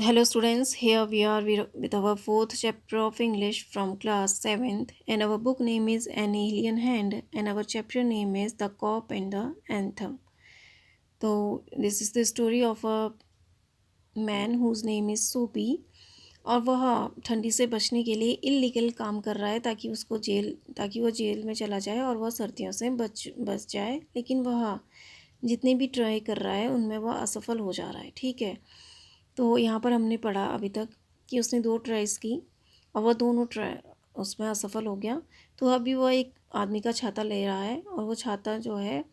Hello students, here we are with our fourth chapter of English from class 7th, and our book name is An Alien Hand and our chapter name is The Cop and the Anthem. So this is the story of a man whose name is Soapy और वह ठंडी से बचने के लिए illegal काम कर रहा है ताकि वो जेल में चला जाए और वह सर्दियों से बच जाए, लेकिन वह जितने भी ट्राई कर रहा है उनमें वह असफल हो जा रहा है। ठीक है, तो यहाँ पर हमने पढ़ा अभी तक कि उसने 2 ट्राइज़ की और वह दोनों ट्राई उसमें असफल हो गया। तो अभी वह एक आदमी का छाता ले रहा है और वो छाता जो है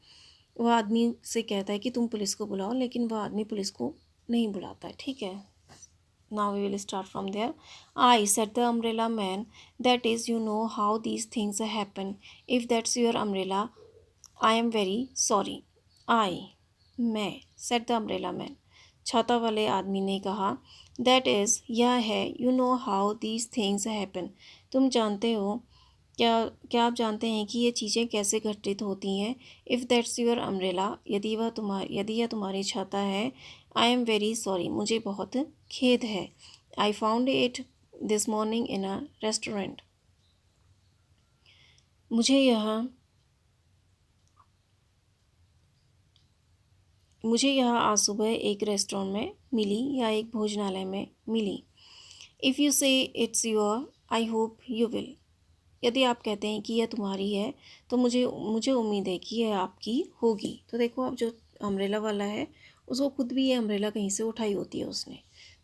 वह आदमी से कहता है कि तुम पुलिस को बुलाओ, लेकिन वह आदमी पुलिस को नहीं बुलाता है। ठीक है, now we will start from there. I said the umbrella man, that is you know how these things happen, if that's your umbrella I am very sorry. I मैं सेड द अम्ब्रेला मैन, छाता वाले आदमी ने कहा, that is यह है, you know how these things happen, तुम जानते हो, क्या क्या आप जानते हैं कि ये चीज़ें कैसे घटित होती हैं। इफ़ दैट्स योर अम्ब्रेला, यदि यह तुम्हारी छाता है, आई एम वेरी सॉरी, मुझे बहुत खेद है। I found it this morning in a restaurant, मुझे यह मुझे यह आज सुबह एक रेस्टोरेंट में मिली या एक भोजनालय में मिली। इफ़ यू से it's your, I hope you will, यदि आप कहते हैं कि यह तुम्हारी है तो मुझे मुझे उम्मीद है कि यह आपकी होगी। तो देखो, अब जो अम्ब्रेला वाला है उसको खुद भी ये अम्ब्रेला कहीं से उठाई होती है उसने,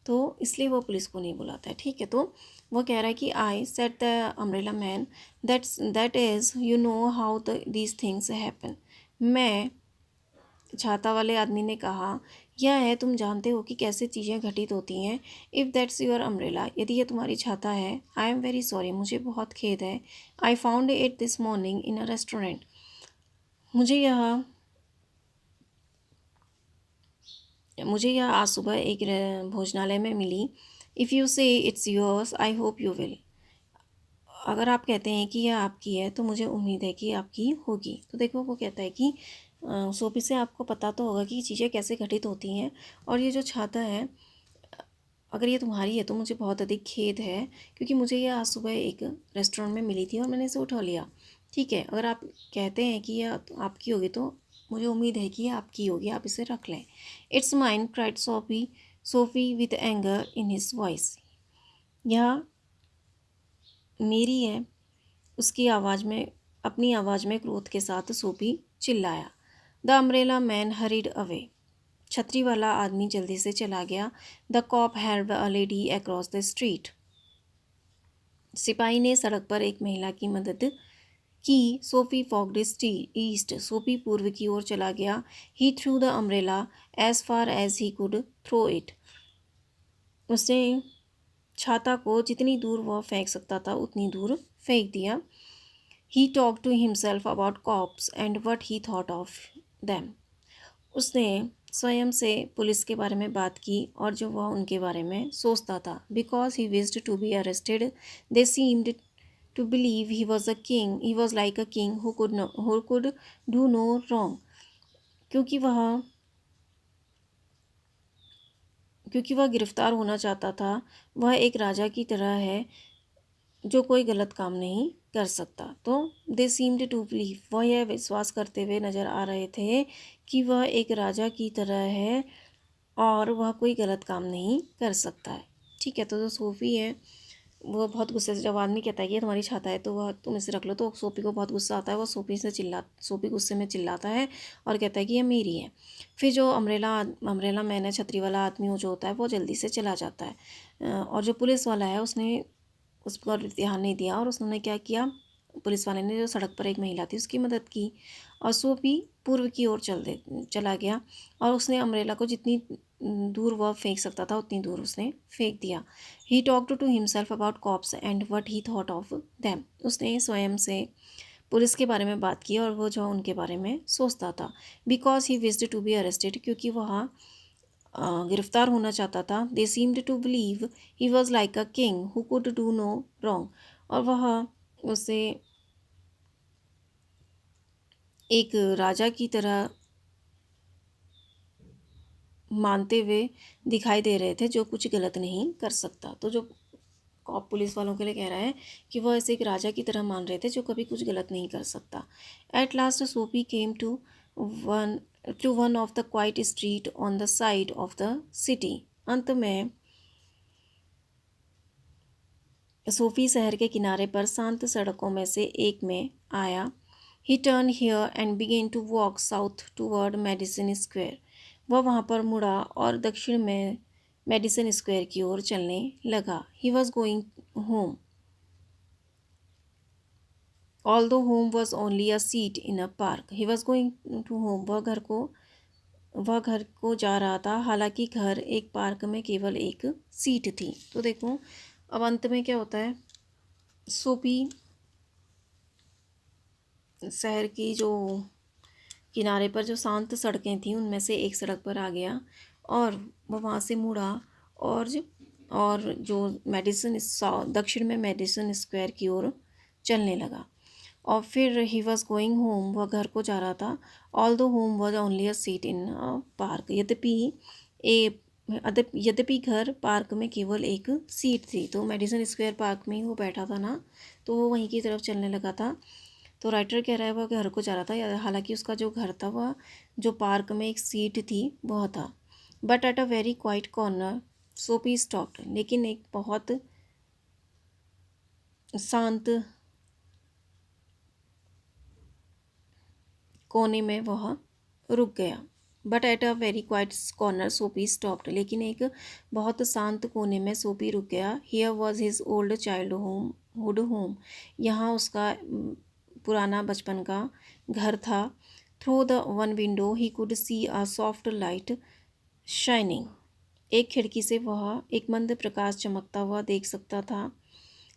तो इसलिए वो पुलिस को नहीं बुलाता है। ठीक है, तो वो कह रहा है कि I set the umbrella man, that is you know how the these things happen, मैं छाता वाले आदमी ने कहा, यह है, तुम जानते हो कि कैसे चीज़ें घटित होती हैं। इफ़ दैट्स योर अम्ब्रेला, यदि यह तुम्हारी छाता है, आई एम वेरी सॉरी, मुझे बहुत खेद है। I found it this morning in a restaurant, मुझे यह मुझे यह आज सुबह एक भोजनालय में मिली। इफ़ यू से it's yours, I hope you will, अगर आप कहते हैं कि यह आपकी है तो मुझे उम्मीद है कि आपकी होगी। तो देखो, वो कहता है कि सोफी से आपको पता तो होगा कि चीज़ें कैसे घटित होती हैं, और ये जो छाता है, अगर ये तुम्हारी है तो मुझे बहुत अधिक खेद है, क्योंकि मुझे ये आज सुबह एक रेस्टोरेंट में मिली थी और मैंने इसे उठा लिया। ठीक है, अगर आप कहते हैं कि यह आपकी होगी तो मुझे उम्मीद है कि यह आपकी होगी, आप इसे रख लें। It's mine, cried Sophie Sophie with anger in his voice, यह मेरी है, उसकी आवाज़ में अपनी आवाज़ में क्रोध के साथ सोफी चिल्लाया। The umbrella man hurried away, छतरी वाला आदमी जल्दी से चला गया। The cop helped a lady across the street, सिपाही ने सड़क पर एक महिला की मदद की। सोफी फॉक्ड ईस्ट, सोफी पूर्व की ओर चला गया। He threw the umbrella as far as he could throw it, उसने छाता को जितनी दूर वह फेंक सकता था उतनी दूर फेंक दिया। He talk to himself about cops and what he thought of them, उसने स्वयं से पुलिस के बारे में बात की और जो वह उनके बारे में सोचता था। Because he wished to be arrested, they seemed to believe he was a king, he was like a king who could do no wrong, क्योंकि वह क्योंकि वह गिरफ्तार होना चाहता था, वह एक राजा की तरह है जो कोई गलत काम नहीं कर सकता। तो दे सीम्ड टू बिलीव, वह यह विश्वास करते हुए नज़र आ रहे थे कि वह एक राजा की तरह है और वह कोई गलत काम नहीं कर सकता है। ठीक है, तो जो सोफ़ी है वो बहुत गुस्से से, जब आदमी कहता है कि ये तुम्हारी छाता है तो वह तुम इसे रख लो, तो सोफ़ी को बहुत गुस्सा आता है। वह सोफ़ी गुस्से में चिल्लाता है और कहता है कि ये मेरी है। फिर जो अम्ब्रेला मैन है, छतरी वाला आदमी वो जो होता है वो जल्दी से चला जाता है। और जो पुलिस वाला है उसने उस पर ध्यान नहीं दिया और उसने क्या किया, पुलिस वाले ने जो सड़क पर एक महिला थी उसकी मदद की और सोफी पूर्व की ओर चला गया और उसने अम्ब्रेला को जितनी दूर वह फेंक सकता था उतनी दूर उसने फेंक दिया। He talked to himself about cops and what he thought of them, उसने स्वयं से पुलिस के बारे में बात की और वो जो उनके बारे में सोचता था। Because he wished to be arrested, क्योंकि वह गिरफ्तार होना चाहता था। They seemed to believe he was like a king who could do no wrong, और वह उसे एक राजा की तरह मानते हुए दिखाई दे रहे थे, जो कुछ गलत नहीं कर सकता। तो जो कॉप पुलिस वालों के लिए कह रहा है कि वह ऐसे एक राजा की तरह मान रहे थे जो कभी कुछ गलत नहीं कर सकता। At last Sophie came one two one of the quite street on the side of the city. अंत में सोफी शहर के किनारे पर शांत सड़कों में से एक में आया। He turn here and began to walk south toward Madison square. वह वहाँ पर मुड़ा और दक्षिण में मेडिसिन स्क्वायर की ओर चलने लगा। He was going home, although home was only a seat in a park. He was going to home, वह घर को जा रहा था, हालांकि घर एक पार्क में केवल एक सीट थी। तो देखो अब अंत में क्या होता है। सोपी शहर की जो किनारे पर जो शांत सड़कें थीं उनमें से एक सड़क पर आ गया और वह वहाँ से मुड़ा और जो दक्षिण में मेडिसन स्क्वायर की ओर चलने लगा। और फिर ही वॉज गोइंग होम, वह घर को जा रहा था। Although home was only a seat in park, ए यद्यपि घर पार्क में केवल एक सीट थी। तो मेडिसन स्क्वायर पार्क में ही वो बैठा था ना, तो वो वहीं की तरफ चलने लगा था। तो राइटर कह रहा है वह घर को जा रहा था, हालांकि उसका जो घर था वह जो पार्क में एक सीट थी वह था। But at a very quite corner सोपी स्टॉप्ड, लेकिन एक बहुत शांत कोने में वह रुक गया। But at a very quite corner सोपी स्टॉप्ड, लेकिन एक बहुत शांत कोने में सोपी रुक गया। Here was his old child home, यहाँ उसका पुराना बचपन का घर था। Through the one window he could see a soft light shining, एक खिड़की से वह एक मंद प्रकाश चमकता हुआ देख सकता था।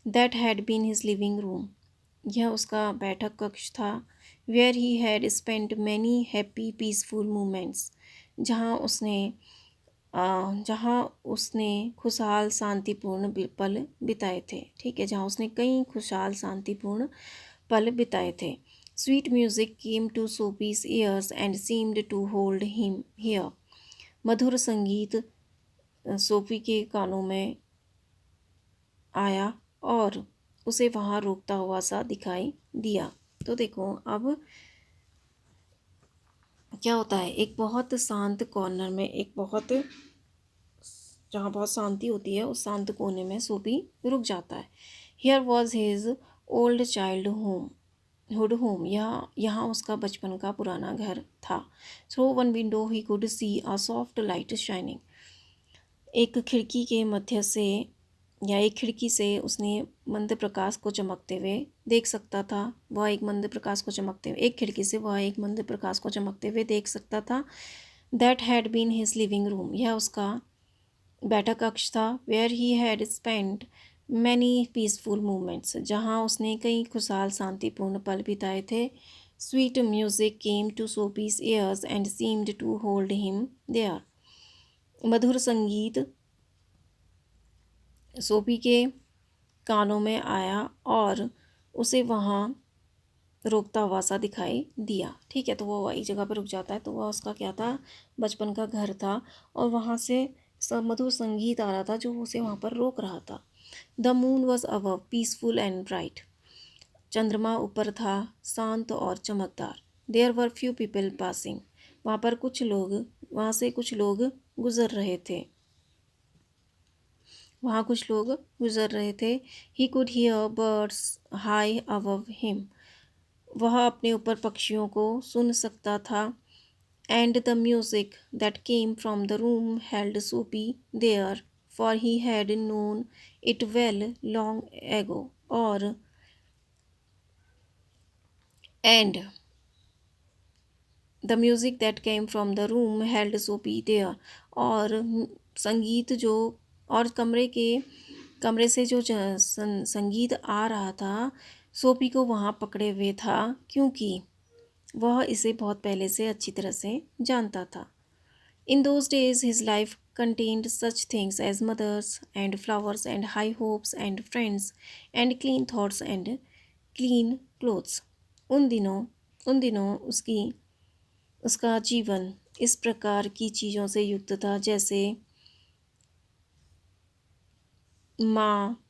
That had been his living room, यह उसका बैठक कक्ष था। Where he had spent many happy peaceful moments, जहाँ उसने खुशहाल शांतिपूर्ण पल बिताए थे। ठीक है, जहाँ उसने कई खुशहाल शांतिपूर्ण पल बिताए थे। Sweet music came to Soapy's ears and seemed to hold him here, मधुर संगीत सोफी के कानों में आया और उसे वहाँ रोकता हुआ सा दिखाई दिया। तो देखो अब क्या होता है, एक बहुत शांत कॉर्नर में, एक बहुत जहाँ बहुत शांति होती है उस शांत कोने में सोफी रुक जाता है। Here was his old child home, यहाँ उसका बचपन का पुराना घर था। Through one window he could see a soft light shining, एक खिड़की से उसने मंद प्रकाश को चमकते हुए देख सकता था। वह एक मंद प्रकाश को चमकते हुए एक खिड़की से वह एक मंद प्रकाश को चमकते हुए देख सकता था। That had been his living room, यह उसका बैठक कक्ष था। Where he had spend many peaceful moments, जहाँ उसने कई खुशहाल शांतिपूर्ण पल बिताए थे। Sweet music came to Soapy's ears and seemed to hold him there, मधुर संगीत सोफी के कानों में आया और उसे वहाँ रोकता हुआ सा दिखाई दिया। ठीक है, तो वो वही जगह पर रुक जाता है। तो वह उसका क्या था, बचपन का घर था और वहाँ से मधुर संगीत आ रहा था जो उसे वहाँ पर रोक रहा था। The moon was above peaceful and bright, चंद्रमा ऊपर था शांत और चमकदार। There were few people passing, वहाँ से कुछ लोग गुजर रहे थे। वहाँ कुछ लोग गुजर रहे थे। He could hear birds high above him, वह अपने ऊपर पक्षियों को सुन सकता था। And the music that came from the room held Soapy there, for he had known it well long ago. और and the music that came from the room held Soapy there, और संगीत जो और कमरे से जो संगीत आ रहा था सोपी को वहाँ पकड़े हुए था, क्योंकि वह इसे बहुत पहले से अच्छी तरह से जानता था। In those days his life contained such things as mothers and flowers and high hopes and friends and clean thoughts and clean clothes. उन दिनों उसका जीवन इस प्रकार की चीज़ों से युक्त था, जैसे माँ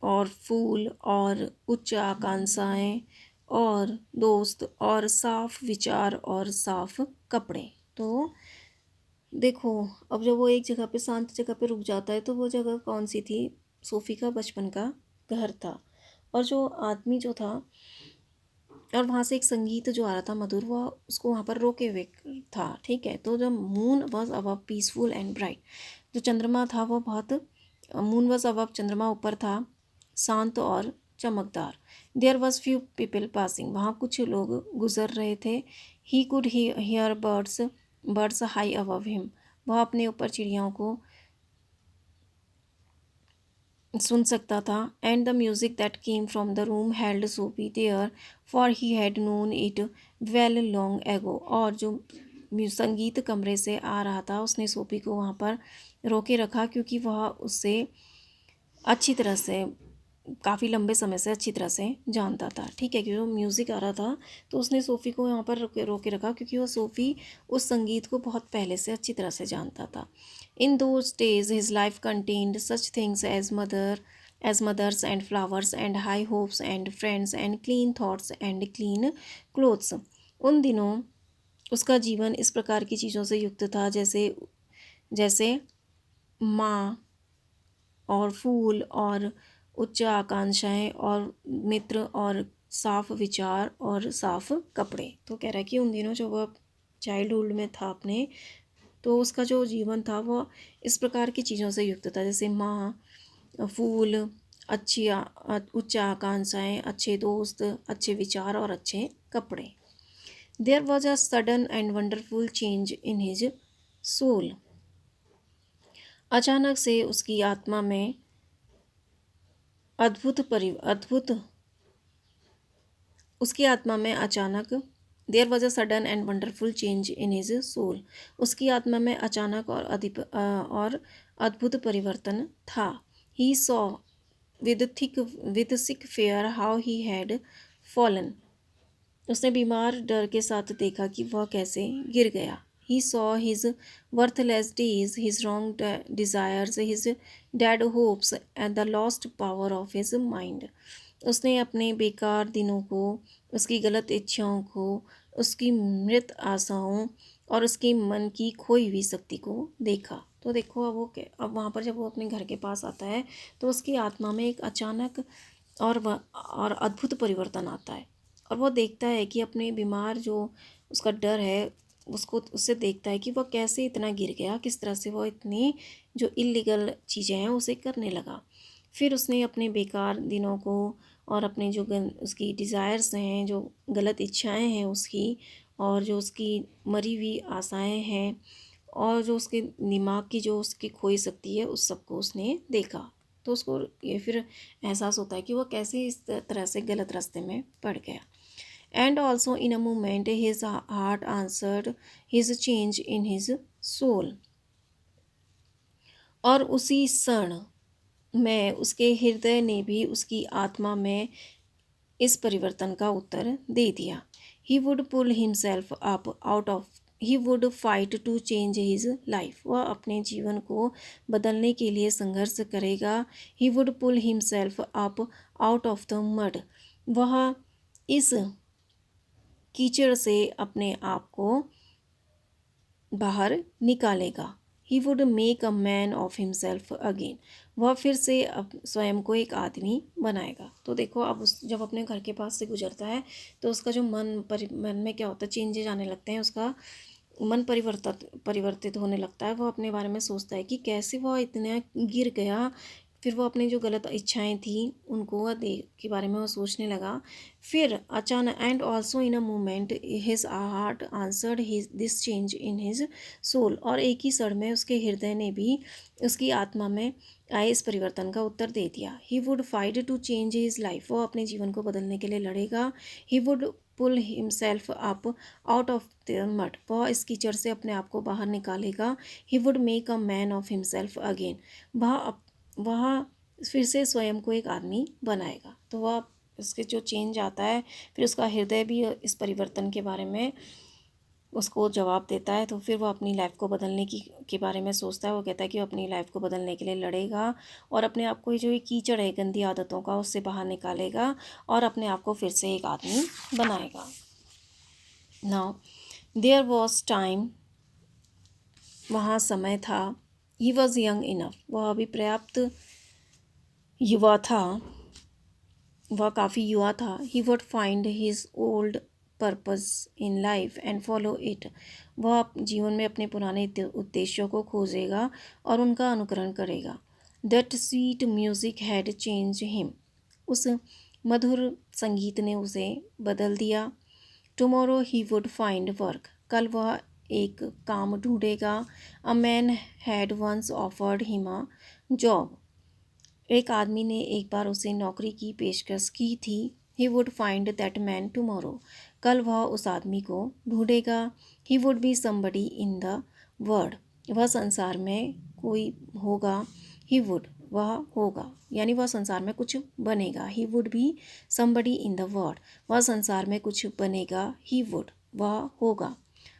और फूल और उच्च आकांक्षाएं और दोस्त और साफ विचार और साफ कपड़े। तो देखो, अब जब वो एक जगह पे शांत जगह पे रुक जाता है तो वो जगह कौन सी थी? सोफ़ी का बचपन का घर था। और जो आदमी जो था, और वहाँ से एक संगीत जो आ रहा था मधुर, वो उसको वहाँ पर रोके हुए था। ठीक है, तो जब moon was above peaceful and bright, जो चंद्रमा था वो बहुत, मून वॉज अबव, चंद्रमा ऊपर था, शांत और चमकदार। There was few people passing, वहाँ कुछ लोग गुजर रहे थे। He could hear birds, birds high above him, वह अपने ऊपर चिड़ियाओं को सुन सकता था। And the music that came from the room held Soapy there, for he had known it well long ago, और जो संगीत कमरे से आ रहा था उसने सोफी को वहाँ पर रोके रखा, क्योंकि वह उससे अच्छी तरह से, काफ़ी लंबे समय से अच्छी तरह से जानता था। ठीक है, क्योंकि वो म्यूज़िक आ रहा था तो उसने सोफ़ी को यहाँ पर रोके रोके रखा, क्योंकि वो सोफ़ी उस संगीत को बहुत पहले से अच्छी तरह से जानता था। In those days his life contained such things as mothers and flowers and high hopes and friends and clean thoughts and clean clothes. उन दिनों उसका जीवन इस प्रकार की चीज़ों से युक्त था, जैसे जैसे माँ और फूल और उच्च आकांक्षाएं और मित्र और साफ विचार और साफ कपड़े। तो कह रहा है कि उन दिनों जो वह चाइल्डहुड में था अपने, तो उसका जो जीवन था वो इस प्रकार की चीज़ों से युक्त था, जैसे माँ, फूल, उच्च आकांक्षाएं, अच्छे दोस्त, अच्छे विचार और अच्छे कपड़े। There was a sudden and wonderful change in his soul, अचानक से उसकी आत्मा में अद्भुत, उसकी आत्मा में अचानक, there was a sudden and wonderful change in his soul, उसकी आत्मा में अचानक और अद्भुत परिवर्तन था। He saw with sick fear how he had fallen, उसने बीमार डर के साथ देखा कि वह कैसे गिर गया। He saw his worthless days, his wrong desires, his dead hopes and the lost power of his mind, उसने अपने बेकार दिनों को, उसकी गलत इच्छाओं को, उसकी मृत आशाओं और उसके मन की खोई हुई शक्ति को देखा। तो देखो, अब वहाँ पर जब वो अपने घर के पास आता है तो उसकी आत्मा में एक अचानक और अद्भुत परिवर्तन आता है, और वो देखता है कि अपने बीमार जो उसका डर है, उसको उससे देखता है कि वह कैसे इतना गिर गया, किस तरह से वो इतनी जो इलीगल चीज़ें हैं उसे करने लगा। फिर उसने अपने बेकार दिनों को और अपने जो उसकी डिज़ायर्स हैं, जो गलत इच्छाएं हैं उसकी, और जो उसकी मरी हुई आशाएं हैं, और जो उसके दिमाग की जो उसकी खोई शक्ति है, उस सबको उसने देखा। तो उसको ये फिर एहसास होता है कि वह कैसे इस तरह से गलत रास्ते में पड़ गया। And also in a moment his heart answered his change in his soul, और उसी क्षण में उसके हृदय ने भी उसकी आत्मा में इस परिवर्तन का उत्तर दे दिया। He would pull himself up out of, he would fight to change his life, वह अपने जीवन को बदलने के लिए संघर्ष करेगा। He would pull himself up out of the mud, वह इस कीचड़ से अपने आप को बाहर निकालेगा। He would make a man of himself again, वह फिर से स्वयं को एक आदमी बनाएगा। तो देखो, अब उस जब अपने घर के पास से गुजरता है तो उसका जो मन में क्या होता है, चेंजेज आने लगते हैं, उसका मन परिवर्तित होने लगता है। वो अपने बारे में सोचता है कि कैसे वह इतना गिर गया। फिर वो अपनी जो गलत इच्छाएं थी उनको वह देख के बारे में वो सोचने लगा। फिर अचानक, and also in a moment his heart answered his this change in his soul, और एक ही क्षण में उसके हृदय ने भी उसकी आत्मा में आए इस परिवर्तन का उत्तर दे दिया। He would fight to change his life, वो अपने जीवन को बदलने के लिए लड़ेगा। He would pull himself up out of the mud, वह इस कीचड़ से अपने आप को बाहर निकालेगा। He would make a man of himself again, वह फिर से स्वयं को एक आदमी बनाएगा। तो वह उसके जो चेंज आता है, फिर उसका हृदय भी इस परिवर्तन के बारे में उसको जवाब देता है, तो फिर वो अपनी लाइफ को बदलने की के बारे में सोचता है। वो कहता है कि वो अपनी लाइफ को बदलने के लिए लड़ेगा और अपने आप को, ये जो ये कीचड़ है गंदी आदतों का, उससे बाहर निकालेगा और अपने आप को फिर से एक आदमी बनाएगा। नाउ देयर वॉज टाइम, वहाँ समय था। ही वॉज यंग इनफ, वह अभी पर्याप्त युवा था, वह काफ़ी युवा था। ही would find his old purpose in life and follow it, वह जीवन में अपने पुराने उद्देश्यों को खोजेगा और उनका अनुकरण करेगा। That sweet music had change him, उस मधुर संगीत ने उसे बदल दिया। Tomorrow he would find work, कल वह एक काम ढूंढेगा। A man had once offered him a job, एक आदमी ने एक बार उसे नौकरी की पेशकश की थी। He would find that man tomorrow, कल वह उस आदमी को ढूंढेगा। He would be somebody in the world, वह संसार में कोई होगा। ही वुड, वह होगा, यानी वह संसार में कुछ बनेगा। He would be somebody in the world, वह संसार में कुछ बनेगा। ही वुड, वह होगा।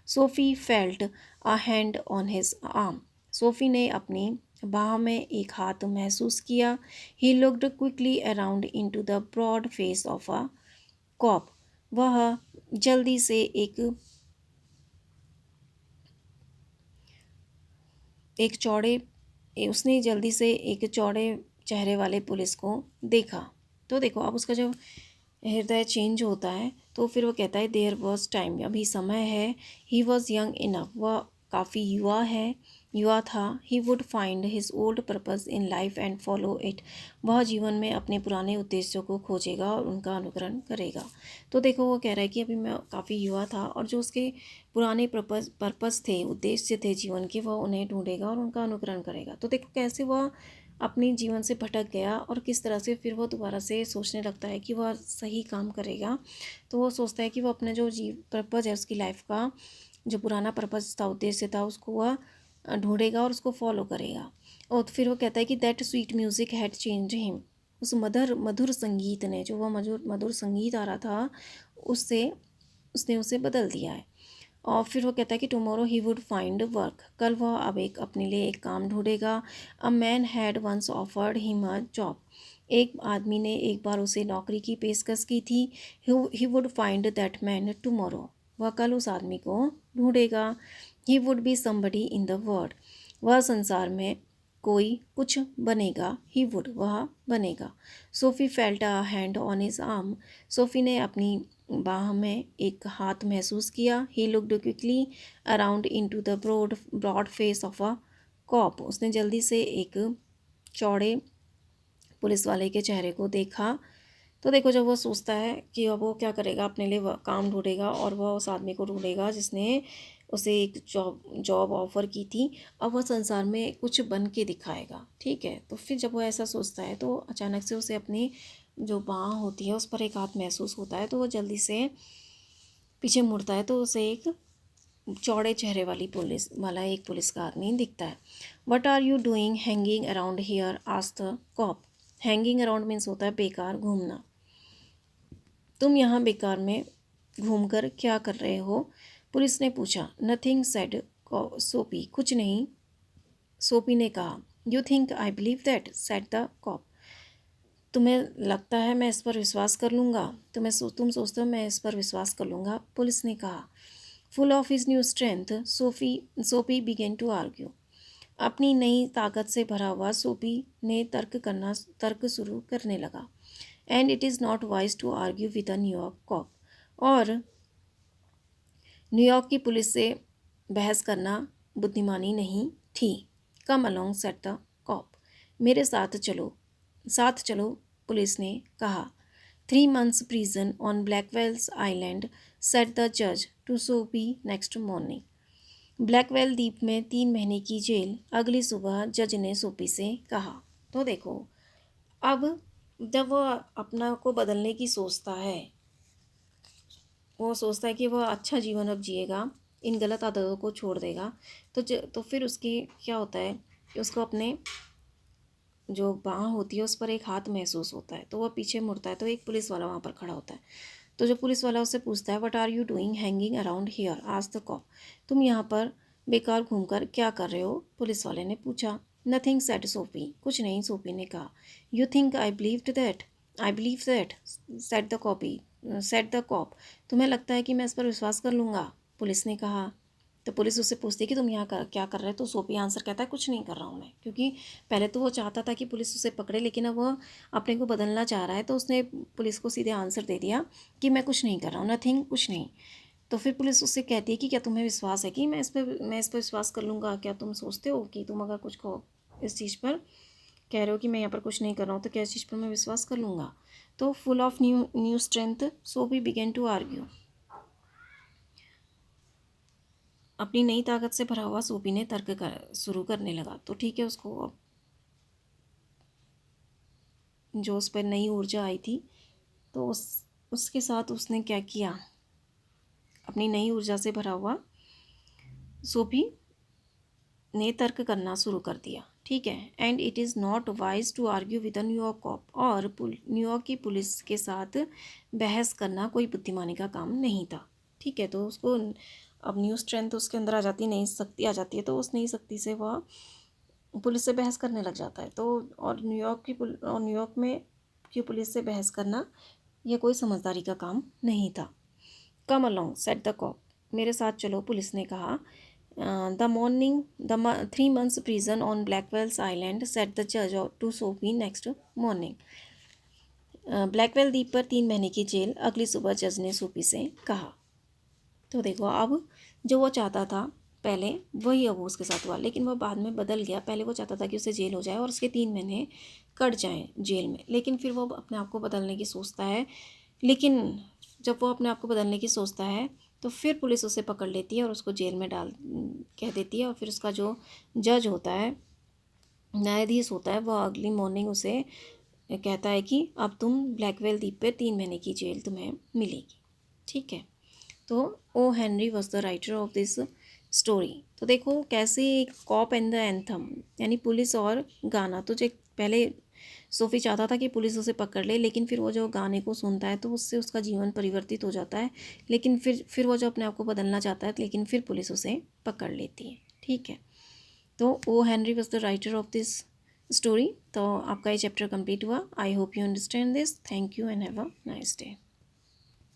Soapy felt a hand on his arm, Soapy ने अपनी बाह में एक हाथ महसूस किया। He looked quickly around into the broad face of a cop, वह जल्दी से एक चौड़े उसने जल्दी से एक चौड़े चेहरे वाले पुलिस को देखा। तो देखो, अब उसका जो हृदय चेंज होता है, तो फिर वो कहता है देयर वॉज टाइम, अभी समय है। ही वॉज यंग इनफ, वह काफ़ी युवा था। ही would find his old purpose in life and follow it, वह जीवन में अपने पुराने उद्देश्यों को खोजेगा और उनका अनुकरण करेगा। तो देखो, वो कह रहा है कि अभी मैं काफ़ी युवा था और जो उसके पुराने पर्पस थे, उद्देश्य थे जीवन के, वह उन्हें ढूंढेगा और उनका अनुकरण करेगा। तो देखो कैसे वह अपने जीवन से भटक गया और किस तरह से फिर वो दोबारा से सोचने लगता है कि वह सही काम करेगा। तो वो सोचता है कि वो अपना जो पर्पज़ है उसकी लाइफ का, जो पुराना पर्पज़ था, उद्देश्य था, उसको वह ढूंढेगा और उसको फॉलो करेगा। और फिर वो कहता है कि that sweet music had change him, उस मधुर मधुर संगीत ने, जो वह मधुर मधुर संगीत आ रहा था, उससे उसने उसे बदल दिया है। और फिर वो कहता है कि tomorrow he would find work, कल वह अब एक अपने लिए एक काम ढूंढेगा। A man had once offered him a job, एक आदमी ने एक बार उसे नौकरी की पेशकश की थी। He would find that man tomorrow, वह कल उस आदमी को ढूंढेगा। He would be somebody in the world, वह संसार में कोई कुछ बनेगा। ही वुड, वह बनेगा। Soapy felt a hand on his arm, Soapy ने अपनी बाह में एक हाथ महसूस किया। He looked quickly around into the broad broad face of a cop, उसने जल्दी से एक चौड़े पुलिस वाले के चेहरे को देखा। तो देखो, जब वो सोचता है कि अब वो क्या करेगा, अपने लिए वह काम ढूंढेगा और वह उस आदमी को ढूंढेगा जिसने उसे एक जॉब जॉब ऑफर की थी। अब वह संसार में कुछ बन के दिखाएगा, ठीक है। तो फिर जब वो ऐसा सोचता है, तो अचानक से उसे अपनी जो बाँह होती है उस पर एक हाथ महसूस होता है। तो वो जल्दी से पीछे मुड़ता है, तो उसे एक चौड़े चेहरे वाली पुलिस वाला एक पुलिस का आदमी दिखता है। What are you doing hanging around here, asked the cop. Hanging around means होता है बेकार घूमना। तुम यहाँ बेकार में घूमकर क्या कर रहे हो, पुलिस ने पूछा। नथिंग सेड सोपी, कुछ नहीं, सोपी ने कहा। You think I believe that, said the cop, तुम्हें लगता है मैं इस पर विश्वास कर लूँगा, तुम सोचते हो मैं इस पर विश्वास कर लूँगा, पुलिस ने कहा। Full of his new strength, सोपी बिगेन टू आर्ग्यू, अपनी नई ताकत से भरा हुआ सोपी ने तर्क शुरू करने लगा। And it is not wise to argue with a New York cop, और न्यूयॉर्क की पुलिस से बहस करना बुद्धिमानी नहीं थी। Come along said the cop, मेरे साथ चलो, पुलिस ने कहा। 3 months prison on Blackwell's Island, said the जज to Soapy next morning, Blackwell द्वीप में 3 महीने की जेल, अगली सुबह जज ने सोपी से कहा। तो देखो, अब जब वह अपना को बदलने की सोचता है, वो सोचता है कि वह अच्छा जीवन अब जिएगा, इन गलत आदतों को छोड़ देगा। तो फिर उसकी क्या होता है कि उसको अपने जो बाँह होती है उस पर एक हाथ महसूस होता है। तो वह पीछे मुड़ता है, तो एक पुलिस वाला वहाँ पर खड़ा होता है। तो जो पुलिस वाला उससे पूछता है, what are you doing hanging around here, asked the cop. तुम यहाँ पर बेकार घूमकर क्या कर रहे हो, पुलिस वाले ने पूछा। नथिंग सेड सोफी, कुछ नहीं, सोफी ने कहा। You think I believe that said the copy said the cop, तुम्हें लगता है कि मैं इस पर विश्वास कर लूँगा, पुलिस ने कहा। तो पुलिस उससे पूछती है कि तुम यहाँ क्या कर रहे हो, तो सोफी आंसर कहता है, कुछ नहीं कर रहा हूँ मैं, क्योंकि पहले तो वो चाहता था कि पुलिस उसे पकड़े, लेकिन अब वो अपने को बदलना चाह रहा है, तो उसने पुलिस को सीधे आंसर दे दिया कि मैं कुछ नहीं कर रहा हूँ, नथिंग, कुछ नहीं। तो फिर पुलिस उससे कहती है कि क्या तुम्हें विश्वास है कि मैं इस पर विश्वास कर लूँगा, क्या तुम सोचते हो कि तुम अगर कुछ को इस चीज़ पर कह रहे हो कि मैं यहाँ पर कुछ नहीं कर रहा हूँ, तो क्या इस चीज़ पर मैं विश्वास कर लूँगा। तो full of new strength Soapy began to argue, अपनी नई ताकत से भरा हुआ सोफी ने तर्क शुरू करने लगा। तो ठीक है, उसको अब जो उस पर नई ऊर्जा आई थी, तो उसके साथ उसने क्या किया, अपनी नई ऊर्जा से भरा हुआ सोफी ने तर्क करना शुरू कर दिया। ठीक है, and it is not wise to argue with a New York cop, और न्यूयॉर्क की पुलिस के साथ बहस करना कोई बुद्धिमानी का काम नहीं था। ठीक है, तो उसको अब न्यू स्ट्रेंथ उसके अंदर आ जाती है, नई शक्ति आ जाती है, तो उस नई शक्ति से वह पुलिस से बहस करने लग जाता है। तो और न्यूयॉर्क में की पुलिस से बहस करना यह कोई समझदारी का काम नहीं था। Come along said the cop, मेरे साथ चलो, पुलिस ने कहा। The 3 months prison on Blackwell's Island said the जज to Soapy next morning. Blackwell द्वीप पर 3 महीने की जेल अगली सुबह जज ने सोफी से कहा। तो देखो, अब जो वो चाहता था पहले, वही अब उसके साथ हुआ, लेकिन वह बाद में बदल गया। पहले वो चाहता था कि उसे जेल हो जाए और उसके 3 महीने कट जाएं जेल में, लेकिन फिर वो अपने आप को बदलने की सोचता है। लेकिन जब वो अपने आप को बदलने की सोचता है, तो फिर पुलिस उसे पकड़ लेती है और उसको जेल में डाल कह देती है। और फिर उसका जो जज होता है, न्यायाधीश होता है, वह अगली मॉर्निंग उसे कहता है कि अब तुम ब्लैकवेल द्वीप पे 3 महीने की जेल तुम्हें मिलेगी। ठीक है, तो O Henry was the writer of this story. तो देखो कैसे कॉप एंड द एंथम, यानी पुलिस और गाना। तो जो पहले सोफ़ी चाहता था कि पुलिस उसे पकड़ ले, लेकिन फिर वो जो गाने को सुनता है तो उससे उसका जीवन परिवर्तित हो जाता है। लेकिन फिर वो जो अपने आप को बदलना चाहता है, लेकिन फिर पुलिस उसे पकड़ लेती है। ठीक है, तो O Henry was the writer of this story. तो आपका ये चैप्टर कंप्लीट हुआ। I hope you understand this. Thank you and have a nice day.